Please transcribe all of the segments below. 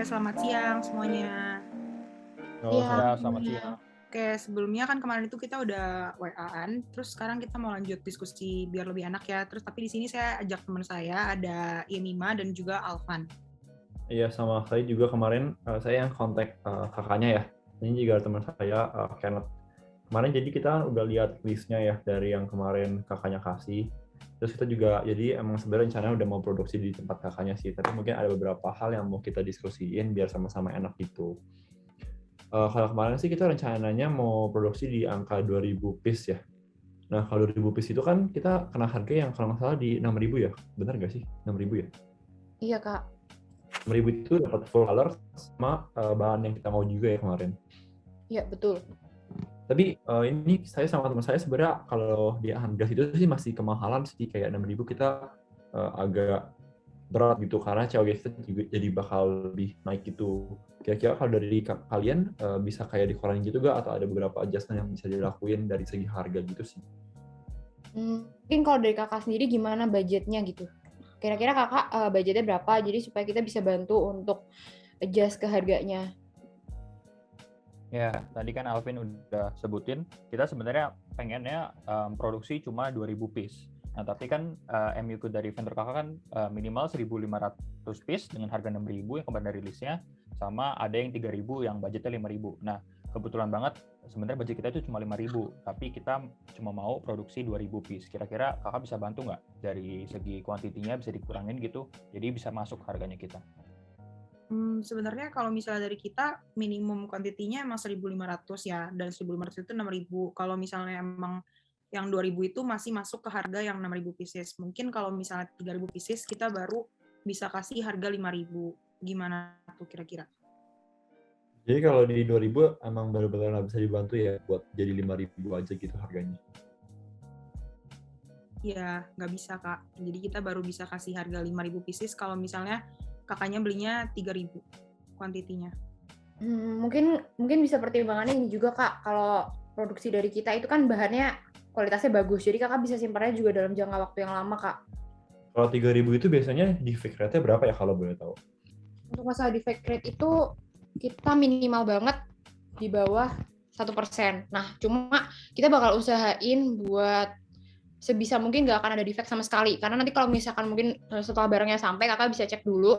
selamat siang semuanya. Halo, Ya, selamat siang. Oke, sebelumnya kan kemarin itu kita udah WA-an, terus sekarang kita mau lanjut diskusi biar lebih enak ya. Terus tapi di sini saya ajak teman saya, ada Yemima dan juga Alvan. Iya, sama saya juga kemarin saya yang kontak kakaknya ya. Ini juga teman saya, Kenneth. Kemarin jadi kita udah lihat listnya ya dari yang kemarin kakaknya kasih. Terus kita juga, jadi emang sebenarnya rencananya udah mau produksi di tempat kakaknya sih. Tapi mungkin ada beberapa hal yang mau kita diskusiin biar sama-sama enak gitu. Kalau kemarin sih kita rencananya mau produksi di angka 2000 piece ya. Nah, kalau 2000 piece itu kan kita kena harga yang kalau nggak salah di 6.000 ya. Benar nggak sih? 6.000 ya? Iya, Kak. 6.000 itu dapat full color sama bahan yang kita mau juga ya kemarin. Iya, betul. Tapi ini saya sama teman saya sebenarnya kalau di harga itu sih masih kemahalan sih, kayak 6.000 kita agak berat gitu karena COGS kita juga jadi bakal lebih naik gitu. Kira-kira kalau dari kalian bisa kayak dikurangin gitu gak, atau ada beberapa adjustment yang bisa dilakuin dari segi harga gitu sih? Mungkin kalau dari kakak sendiri gimana budgetnya gitu? Kira-kira kakak budgetnya berapa? Jadi supaya kita bisa bantu untuk adjust ke harganya. Ya, tadi kan Alvin udah sebutin, kita sebenarnya pengennya produksi cuma 2.000 piece. Nah, tapi kan MUQ dari vendor kakak kan minimal 1.500 piece dengan harga 6.000 yang kemarin rilisnya, sama ada yang 3.000 yang budgetnya 5.000. Nah, kebetulan banget sebenarnya budget kita itu cuma 5.000, tapi kita cuma mau produksi 2.000 piece. Kira-kira kakak bisa bantu nggak dari segi kuantitinya bisa dikurangin gitu, jadi bisa masuk harganya kita? Sebenarnya kalau misalnya dari kita minimum kuantitinya emang 1.500 ya, dan 1.500 itu 6.000. Kalau misalnya emang yang 2.000 itu masih masuk ke harga yang 6.000 pieces. Mungkin kalau misalnya 3.000 pieces kita baru bisa kasih harga 5.000. Gimana tuh kira-kira? Jadi kalau di 2.000 emang benar-benar nggak bisa dibantu ya buat jadi 5.000 aja gitu harganya? Ya, nggak bisa, Kak. Jadi kita baru bisa kasih harga 5.000 pieces kalau misalnya kakaknya belinya 3.000 kuantitinya. Mungkin bisa pertimbangannya ini juga, Kak. Kalau produksi dari kita itu kan bahannya kualitasnya bagus. Jadi kakak bisa simpannya juga dalam jangka waktu yang lama, Kak. Kalau 3.000 itu biasanya defect rate-nya berapa ya kalau boleh tahu? Untuk masalah defect rate itu kita minimal banget di bawah 1%. Nah, cuma kita bakal usahain buat sebisa mungkin nggak akan ada defect sama sekali. Karena nanti kalau misalkan mungkin setelah barangnya sampai, kakak bisa cek dulu.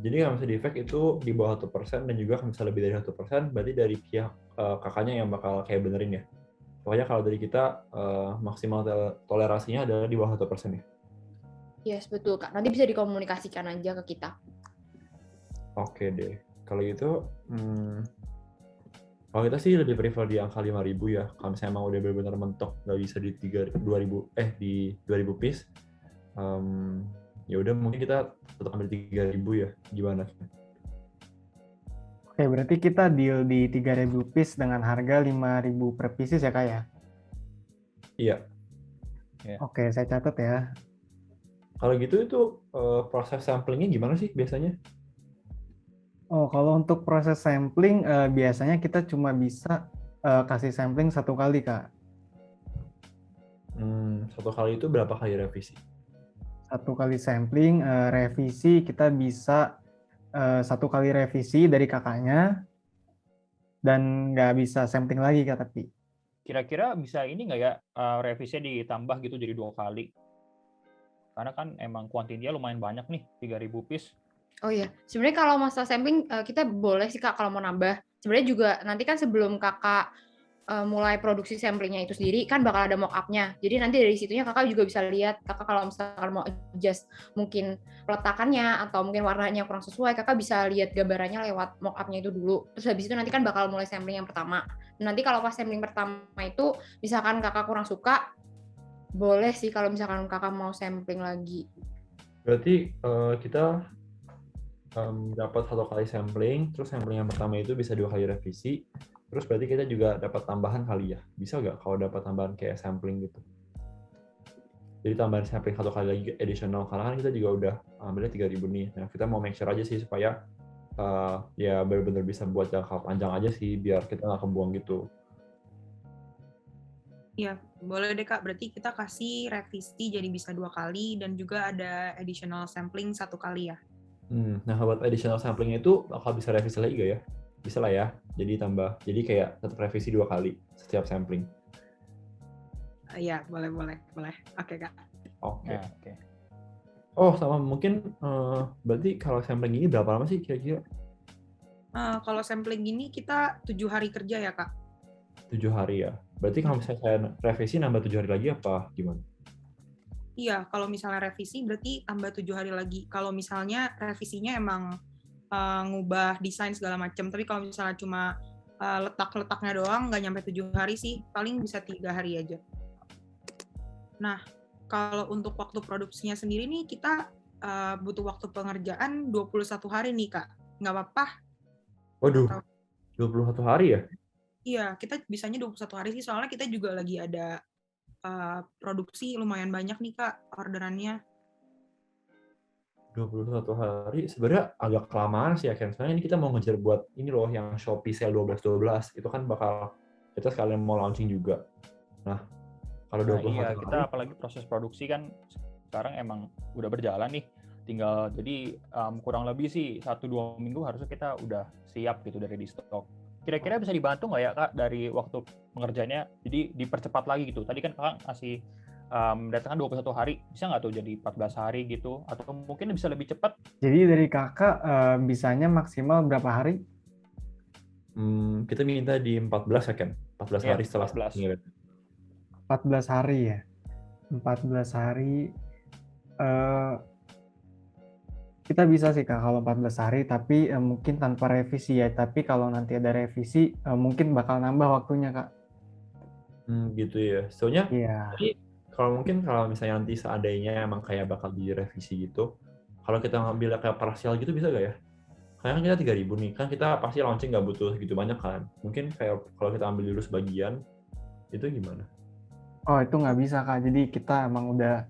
Jadi nggak bisa defect itu di bawah 1% dan juga bisa lebih dari 1%, berarti dari pihak kakaknya yang bakal kayak benerin ya? Pokoknya kalau dari kita maksimal toleransinya adalah di bawah 1% ya? Yes, betul, Kak. Nanti bisa dikomunikasikan aja ke kita. Oke deh. Kalau gitu, kalau kita sih lebih prefer di angka 5.000 ya. Kalau misalnya emang udah benar-benar mentok, nggak bisa di 2.000 piece, ya udah mungkin kita tetap ambil 3.000 ya. Gimana? Oke, berarti kita deal di 3.000 piece dengan harga 5.000 per pieces ya, Kak ya? Iya. Oke, saya catat ya. Kalau gitu itu proses samplingnya gimana sih biasanya? Oh, kalau untuk proses sampling biasanya kita cuma bisa kasih sampling 1 kali, Kak. 1 kali itu berapa kali revisi? 1 kali sampling, revisi kita bisa 1 kali revisi dari kakaknya dan nggak bisa sampling lagi, Kak, tapi. Kira-kira bisa ini nggak ya revisinya ditambah gitu jadi 2 kali? Karena kan emang kuantitinya lumayan banyak nih, 3.000 piece. Oh iya, sebenarnya kalau masalah sampling kita boleh sih, Kak, kalau mau nambah. Sebenarnya juga nanti kan sebelum kakak mulai produksi samplingnya itu sendiri kan bakal ada mock up-nya. Jadi nanti dari situnya kakak juga bisa lihat, kakak kalau misalkan mau adjust mungkin peletakannya atau mungkin warnanya kurang sesuai, kakak bisa lihat gambarannya lewat mock up-nya itu dulu. Terus habis itu nanti kan bakal mulai sampling yang pertama. Nanti kalau pas sampling pertama itu misalkan kakak kurang suka, boleh sih kalau misalkan kakak mau sampling lagi. Berarti kita dapat 1 kali sampling, terus sampling yang pertama itu bisa 2 kali revisi, terus berarti kita juga dapat tambahan kali ya? Bisa nggak kalau dapat tambahan kayak sampling gitu? Jadi tambahan sampling 1 kali lagi additional, karena kan kita juga udah ambilnya 3.000 nih. Nah, kita mau make sure aja sih supaya ya benar-benar bisa buat jangka panjang aja sih, biar kita nggak kebuang gitu. Iya, boleh deh, Kak. Berarti kita kasih revisi jadi bisa 2 kali dan juga ada additional sampling 1 kali ya? Nah, buat additional sampling itu bakal bisa revisi lagi gak ya? Bisa lah ya. Jadi jadi kayak tetap revisi 2 kali setiap sampling. Iya, boleh. Oke, Kak. Oke. Nah, oke. Oh, sama mungkin berarti kalau sampling ini berapa lama sih kira-kira? Kalau sampling gini kita 7 hari kerja ya, Kak? 7 hari ya. Berarti kalau misalnya saya revisi nambah 7 hari lagi apa gimana? Iya, kalau misalnya revisi berarti tambah 7 hari lagi. Kalau misalnya revisinya emang ngubah desain segala macam. Tapi kalau misalnya cuma letak-letaknya doang, nggak nyampe 7 hari sih. Paling bisa 3 hari aja. Nah, kalau untuk waktu produksinya sendiri nih, kita butuh waktu pengerjaan 21 hari nih, Kak. Nggak apa-apa? Waduh, Atau 21 hari ya? iya, kita bisanya 21 hari sih. Soalnya kita juga lagi ada produksi lumayan banyak nih, Kak, orderannya. 21 hari sebenarnya agak kelamaan sih ya, Ken. Soalnya ini kita mau ngejar buat ini loh yang Shopee Sale 12.12. Itu kan bakal kita sekalian mau launching juga. Nah, kalau Nah 21 iya, hari, kita apalagi proses produksi kan sekarang emang udah berjalan nih. Tinggal jadi kurang lebih sih 1-2 minggu harusnya kita udah siap gitu dari di stok. Kira-kira bisa dibantu nggak ya Kak dari waktu pengerjaannya? Jadi dipercepat lagi gitu. Tadi kan Kakak ngasih datangkan 21 hari, bisa nggak tuh jadi 14 hari gitu? Atau mungkin bisa lebih cepat? Jadi dari kakak bisanya maksimal berapa hari? kita minta di 14 ya, Ken. 14 Iya, hari setelah 14. pengirim. 14 hari ya. 14 hari kita bisa sih Kak kalau 14 hari, tapi mungkin tanpa revisi ya. Tapi kalau nanti ada revisi, mungkin bakal nambah waktunya Kak. Gitu ya. Soalnya Iya. kalau misalnya nanti seandainya emang kayak bakal direvisi gitu, kalau kita ngambil kayak parsial gitu bisa gak ya? Karena kan kita 3.000 nih, kan kita pasti launching nggak butuh segitu banyak kan. Mungkin kayak kalau kita ambil dulu sebagian, itu gimana? Oh itu nggak bisa Kak, jadi kita emang udah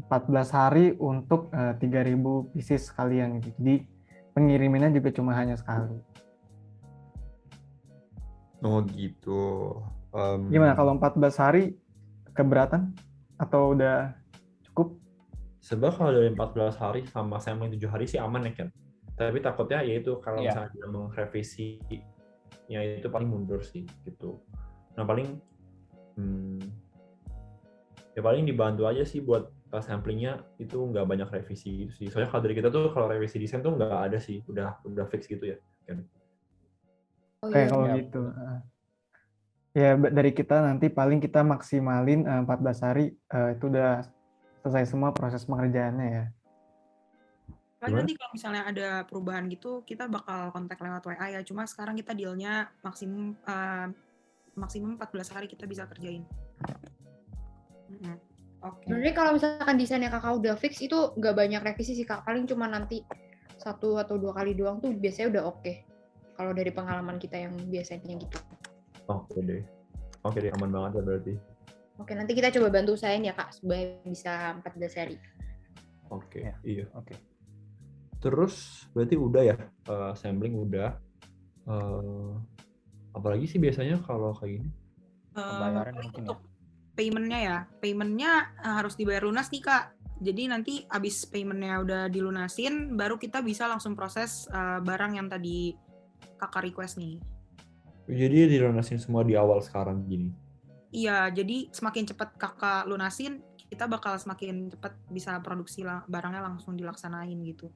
14 hari untuk 3.000 pieces sekalian gitu. Jadi pengirimannya juga cuma hanya sekali. Oh gitu. Gimana kalau 14 hari keberatan atau udah cukup? Sebab kalau dari 14 hari sama sampling 7 hari sih aman ya kan. Tapi takutnya yaitu kalau Iya. misalnya dia merevisi ya itu paling mundur sih gitu. Nah paling ya paling dibantu aja sih buat samplingnya itu nggak banyak revisi gitu sih. Soalnya kalau dari kita tuh kalau revisi desain tuh nggak ada sih, udah fix gitu ya kan. Oh Kayak iya. kalau Ya, gitu. Ya dari kita nanti paling kita maksimalin 14 hari itu udah selesai semua proses pengerjaannya ya. Paling Gimana? nanti kalau misalnya ada perubahan gitu, kita bakal kontak lewat WA ya. Cuma sekarang kita deal-nya maksimum 14 hari kita bisa kerjain. Oke. Sebenarnya kalau misalkan desainnya kakak udah fix itu nggak banyak revisi sih kak, paling cuma nanti 1 atau 2 kali doang tuh biasanya udah oke. Kalau dari pengalaman kita yang biasanya gitu. Oke deh, aman banget ya berarti. Oke, nanti kita coba bantu usahain ya kak supaya bisa 14 hari. Oke, Ya. iya. Oke. Terus berarti udah ya, sampling udah. Apalagi sih biasanya kalau kayak gini? Pembayaran mungkin ya. Untuk payment-nya ya, payment-nya harus dibayar lunas nih kak. Jadi nanti abis payment-nya udah dilunasin, baru kita bisa langsung proses barang yang tadi kakak request nih. Jadi dilunasin semua di awal sekarang gini? Iya, jadi semakin cepat kakak lunasin, kita bakal semakin cepat bisa produksi barangnya langsung dilaksanain gitu.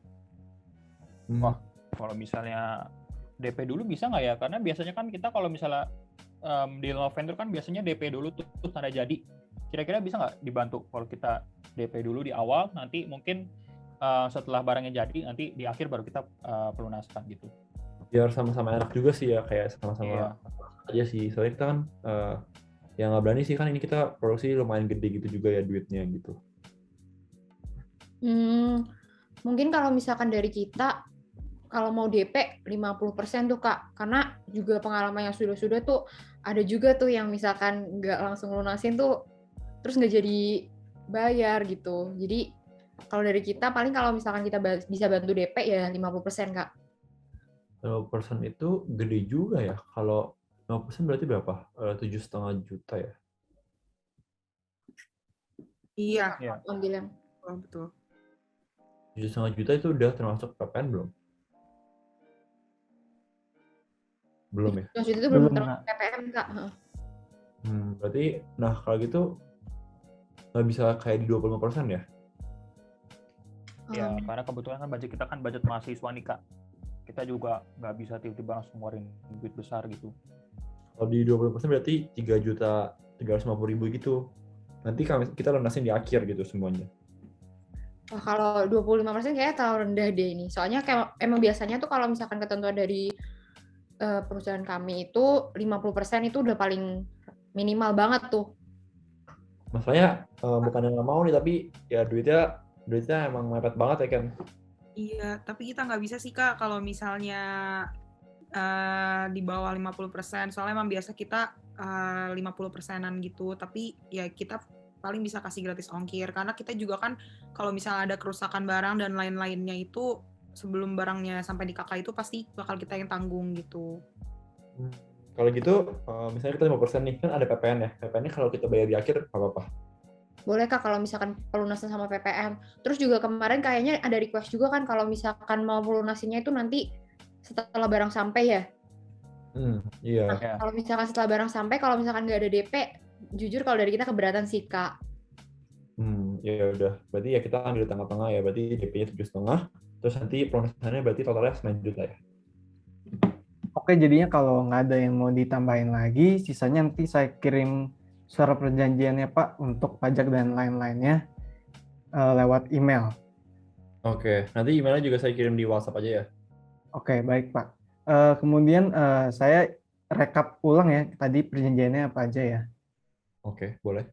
Wah, kalau misalnya DP dulu bisa nggak ya? Karena biasanya kan kita kalau misalnya di vendor kan biasanya DP dulu tuh tanda jadi. Kira-kira bisa nggak dibantu kalau kita DP dulu di awal, nanti mungkin setelah barangnya jadi, nanti di akhir baru kita pelunasan gitu. Biar sama-sama enak juga sih ya, kayak sama-sama aja sih. Soalnya kita kan yang nggak berani sih kan ini kita produksi lumayan gede gitu juga ya duitnya gitu. Mungkin kalau misalkan dari kita, kalau mau DP 50% tuh kak, karena juga pengalaman yang sudah-sudah tuh ada juga tuh yang misalkan nggak langsung lunasin tuh terus nggak jadi bayar gitu. Jadi kalau dari kita paling kalau misalkan kita bisa bantu DP ya 50% kak. 50% itu gede juga ya. Kalau 50% berarti berapa? 7,5 juta ya? Iya, Ambil yang betul. 7,5 juta itu udah termasuk PPN belum? Belum ya? Maksudnya itu belum Belum, termasuk PPM Kak. Heeh. Berarti, nah kalau gitu nggak bisa kayak di 25% ya? Ya, karena kebetulan kan budget kita kan budget mahasiswa nih Kak. Kita juga nggak bisa tiba-tiba langsung ngeluarin duit besar gitu. Kalau di 20% berarti 3.350.000 gitu. Nanti kita lunasin di akhir gitu semuanya. Wah, kalau 25% kayaknya terlalu rendah deh ini. Soalnya kayak emang biasanya tuh kalau misalkan ketentuan dari perusahaan kami itu 50% itu udah paling minimal banget tuh. Masalahnya bukan yang nggak mau nih, tapi ya duitnya emang mepet banget ya kan. Iya, tapi kita nggak bisa sih Kak kalau misalnya di bawah 50%. Soalnya emang biasa kita 50%-an gitu. Tapi ya kita paling bisa kasih gratis ongkir. Karena kita juga kan kalau misalnya ada kerusakan barang dan lain-lainnya itu sebelum barangnya sampai di kakak itu pasti bakal kita yang tanggung gitu. Kalau gitu, misalnya kita 5% nih, kan ada PPN ya. PPN-nya kalau kita bayar di akhir, nggak apa-apa. Boleh Kak kalau misalkan pelunasan sama PPM. Terus juga kemarin kayaknya ada request juga kan kalau misalkan mau pelunasinya itu nanti setelah barang sampai ya. Iya. Nah, kalau misalkan setelah barang sampai, kalau misalkan nggak ada DP, jujur kalau dari kita keberatan sih Kak. Ya udah. Berarti ya kita ambil tengah-tengah ya. Berarti DP-nya 7,5. Terus nanti pelunasannya berarti totalnya 9 juta ya. Oke, jadinya kalau nggak ada yang mau ditambahin lagi, sisanya nanti saya kirim surat perjanjiannya Pak untuk pajak dan lain-lainnya lewat email. Oke. Nanti emailnya juga saya kirim di WhatsApp aja ya. Oke, baik Pak. Kemudian saya rekap ulang ya tadi perjanjiannya apa aja ya. Oke, boleh.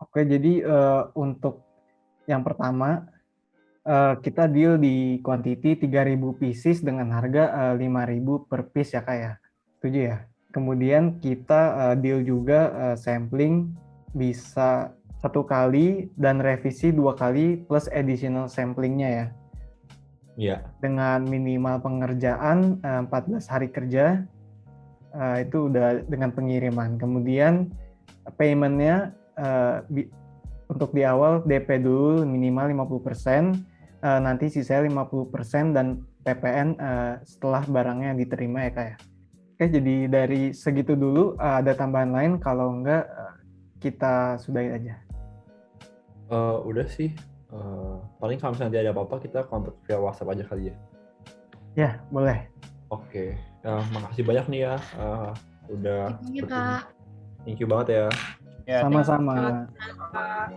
Oke, jadi untuk yang pertama kita deal di quantity 3.000 pieces dengan harga 5.000 per piece ya Kak ya. Setuju ya? Kemudian kita deal juga sampling bisa 1 kali dan revisi 2 kali plus additional samplingnya ya. Iya. Dengan minimal pengerjaan 14 hari kerja itu udah dengan pengiriman. Kemudian payment-nya untuk di awal DP dulu minimal 50%, nanti sisanya 50% dan PPN setelah barangnya diterima ya Kak ya. Oke, jadi dari segitu dulu, ada tambahan lain, kalau enggak kita sudahi aja. Udah sih. Paling kalau misalnya nanti ada apa-apa kita kontak via WhatsApp aja kali ya. Ya, boleh. Oke. Makasih banyak nih ya. Udah. Iya Kak. Thank you banget ya. Ya, Sama-sama. Kak.